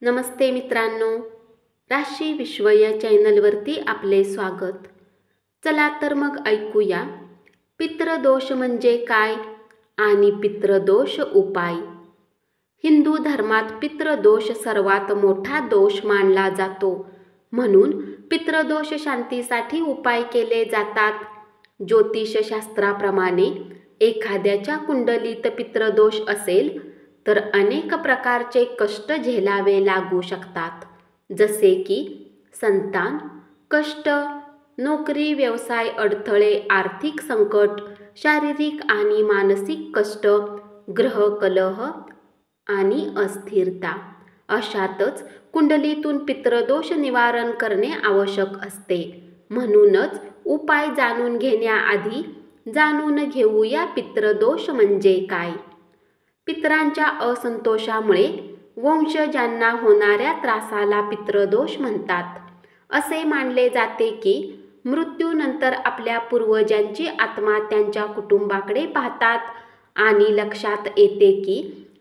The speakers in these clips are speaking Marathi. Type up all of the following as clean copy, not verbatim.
नमस्ते मित्रांनो, राशी विश्व या चॅनलवरती आपले स्वागत. चला तर मग ऐकूया पितृदोष म्हणजे काय आणि पितृदोष उपाय. हिंदू धर्मात पितृदोष सर्वात मोठा दोष मानला जातो. म्हणून पितृदोष शांतीसाठी उपाय केले जातात. ज्योतिषशास्त्राप्रमाणे एखाद्याच्या कुंडलीत पितृदोष असेल तर अनेक प्रकारचे कष्ट झेलावे लागू शकतात, जसे की संतान, कष्ट, नोकरी, व्यवसाय अडथळे, आर्थिक संकट, शारीरिक आणि मानसिक कष्ट, ग्रह कलह आणि अस्थिरता. अशातच कुंडलीतून पितृदोष निवारण करणे आवश्यक असते. म्हणूनच उपाय जाणून घेण्याआधी जाणून घेऊया पितृदोष म्हणजे काय. पितरांच्या असंतोषामुळे वंशजांना होणाऱ्या त्रासाला पितृदोष म्हणतात. असे मानले जाते की मृत्यूनंतर आपल्या पूर्वजांची आत्मा त्यांच्या कुटुंबाकडे पाहतात आणि लक्षात येते की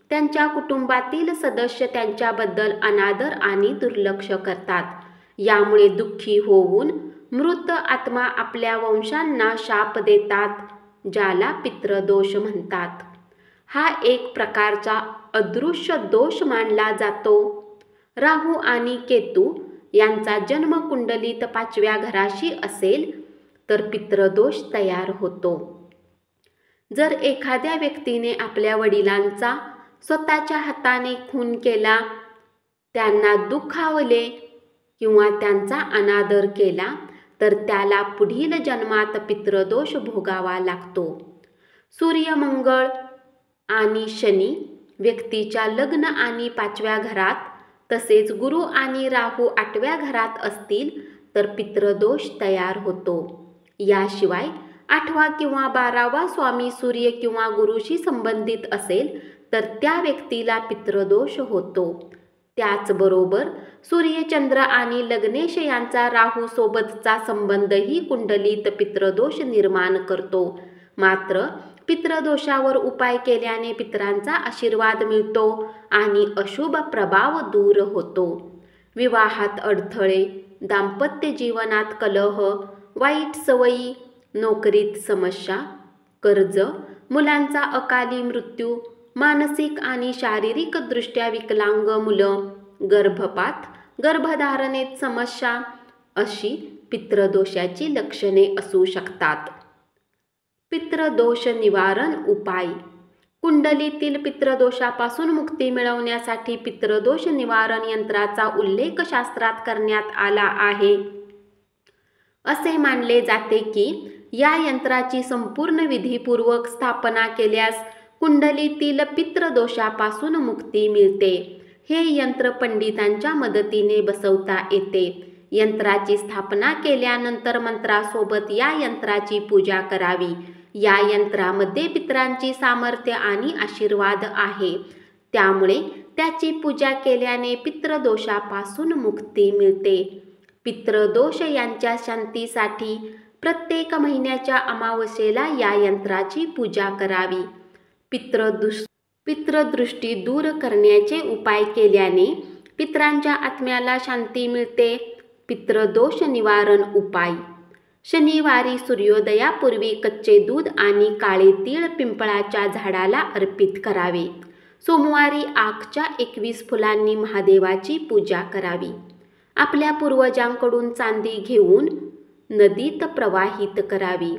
त्यांच्या कुटुंबातील सदस्य त्यांच्याबद्दल अनादर आणि दुर्लक्ष करतात. यामुळे दुःखी होऊन मृत आत्मा आपल्या वंशांना शाप देतात, ज्याला पितृदोष म्हणतात. हा एक प्रकारचा अदृश्य दोष मानला जातो. राहू आणि केतू यांचा जन्म कुंडलीत 5व्या घराशी असेल तर पितृदोष तयार होतो. जर एखाद्या व्यक्तीने आपल्या वडिलांचा स्वतःच्या हाताने खून केला, त्यांना दुखावले किंवा त्यांचा अनादर केला तर त्याला पुढील जन्मात पितृदोष भोगावा लागतो. सूर्य, मंगळ आणि शनी व्यक्तीच्या लग्न आणि 5व्या घरात, तसेच गुरु आणि राहू 8व्या घरात असतील तर पितृदोष तयार होतो. याशिवाय 8वा किंवा 12वा स्वामी सूर्य किंवा गुरुशी संबंधित असेल तर त्या व्यक्तीला पितृदोष होतो. त्याचबरोबर सूर्य, चंद्र आणि लग्नेश यांचा राहू सोबतचा संबंधही कुंडलीत पितृदोष निर्माण करतो. मात्र पितृदोषावर उपाय केल्याने पितरांचा आशीर्वाद मिळतो आणि अशुभ प्रभाव दूर होतो. विवाहात अडथळे, दाम्पत्य जीवनात कलह, वाईट सवयी, नोकरीत समस्या, कर्ज, मुलांचा अकाली मृत्यू, मानसिक आणि शारीरिक दृष्ट्या विकलांग मुलं, गर्भपात, गर्भधारणेत समस्या अशी पितृदोषाची लक्षणे असू शकतात. पितृदोष निवारण उपाय. कुंडलीतील पितृदोषापासून मुक्ती मिळवण्यासाठी पितृदोष निवारण यंत्राचा उल्लेख शास्त्रात करण्यात आला आहे. असे मानले जाते की या यंत्राची संपूर्ण विधीपूर्वक स्थापना केल्यास कुंडलीतील पितृदोषापासून मुक्ती मिळते. हे यंत्र पंडितांच्या मदतीने बसवता येते. यंत्राची स्थापना केल्यानंतर मंत्रासोबत या यंत्राची पूजा करावी. या यंत्रामध्ये पितरांची सामर्थ्य आणि आशीर्वाद आहे, त्यामुळे त्याची पूजा केल्याने पितृदोषापासून मुक्ती मिळते. पितृदोष यांच्या शांतीसाठी प्रत्येक महिन्याच्या अमावस्येला या यंत्राची पूजा करावी. पितृदृष्टी दूर करण्याचे उपाय केल्याने पितरांच्या आत्म्याला शांती मिळते. पितृदोष निवारण उपाय. शनिवारी सूर्योदयापूर्वी कच्चे दूध आणि काळे तीळ पिंपळाच्या झाडाला अर्पित करावे. सोमवारी आकच्या 21 फुलांनी महादेवाची पूजा करावी. आपल्या पूर्वजांकडून चांदी घेऊन नदीत प्रवाहित करावी.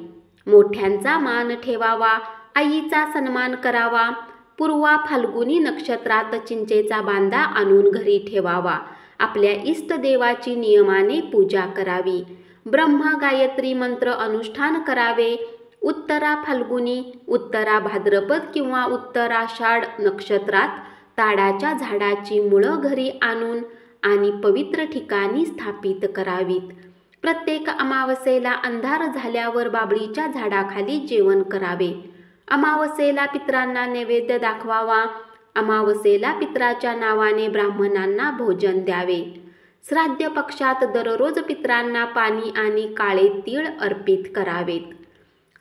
मोठ्यांचा मान ठेवावा, आईचा सन्मान करावा. पूर्वा फाल्गुनी नक्षत्रात चिंचेचा बांधा आणून घरी ठेवावा. आपल्या इष्टदेवाची नियमाने पूजा करावी. ब्रह्मा गायत्री मंत्र अनुष्ठान करावे. उत्तरा फाल्गुनी, उत्तरा भाद्रपद किंवा उत्तराषाढ नक्षत्रात ताडाच्या झाडाची मुळं घरी आणून आणि पवित्र ठिकाणी स्थापित करावीत. प्रत्येक अमावस्येला अंधार झाल्यावर बाभळीच्या झाडाखाली जेवण करावे. अमावस्येला पितरांना नैवेद्य दाखवावा. अमावस्येला पितराच्या नावाने ब्राह्मणांना भोजन द्यावे. श्राद्ध पक्षात दररोज पितरांना पाणी आणि काळे तीळ अर्पित करावेत.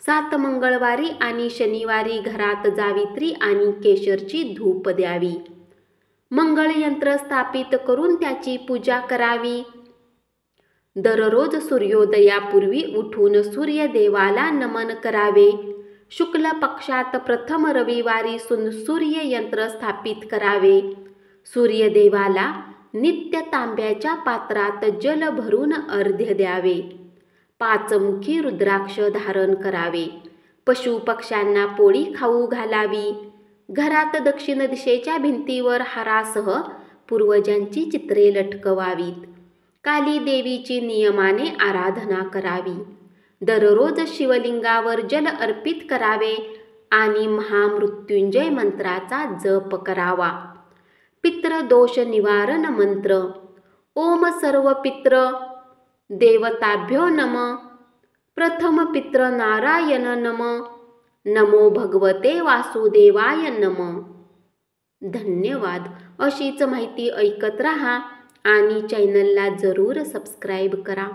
7 मंगळवारी आणि शनिवारी घरात जावित्री आणि केशरची धूप द्यावी. मंगळयंत्र स्थापित करून त्याची पूजा करावी. दररोज सूर्योदयापूर्वी उठून सूर्यदेवाला नमन करावे. शुक्ल पक्षात प्रथम रविवारी सूर्ययंत्र स्थापित करावे. सूर्यदेवाला नित्य तांब्याच्या पात्रात जल भरून अर्घ्य द्यावे. 5 मुखी रुद्राक्ष धारण करावे. पशुपक्ष्यांना पोळी खाऊ घालावी. घरात दक्षिण दिशेच्या भिंतीवर हारासह पूर्वजांची चित्रे लटकवावीत. काली देवीची नियमाने आराधना करावी. दररोज शिवलिंगावर जल अर्पित करावे आणि महामृत्युंजय मंत्राचा जप करावा. पितृदोष निवारण मंत्र. ओम सर्व पितृ देवताभ्यो नमः. प्रथम पितृ नारायण नमः. नमो भगवते वासुदेवाय नमः. धन्यवाद. अशीच माहिती ऐकत रहा आणि चॅनलला जरूर सबस्क्राईब करा.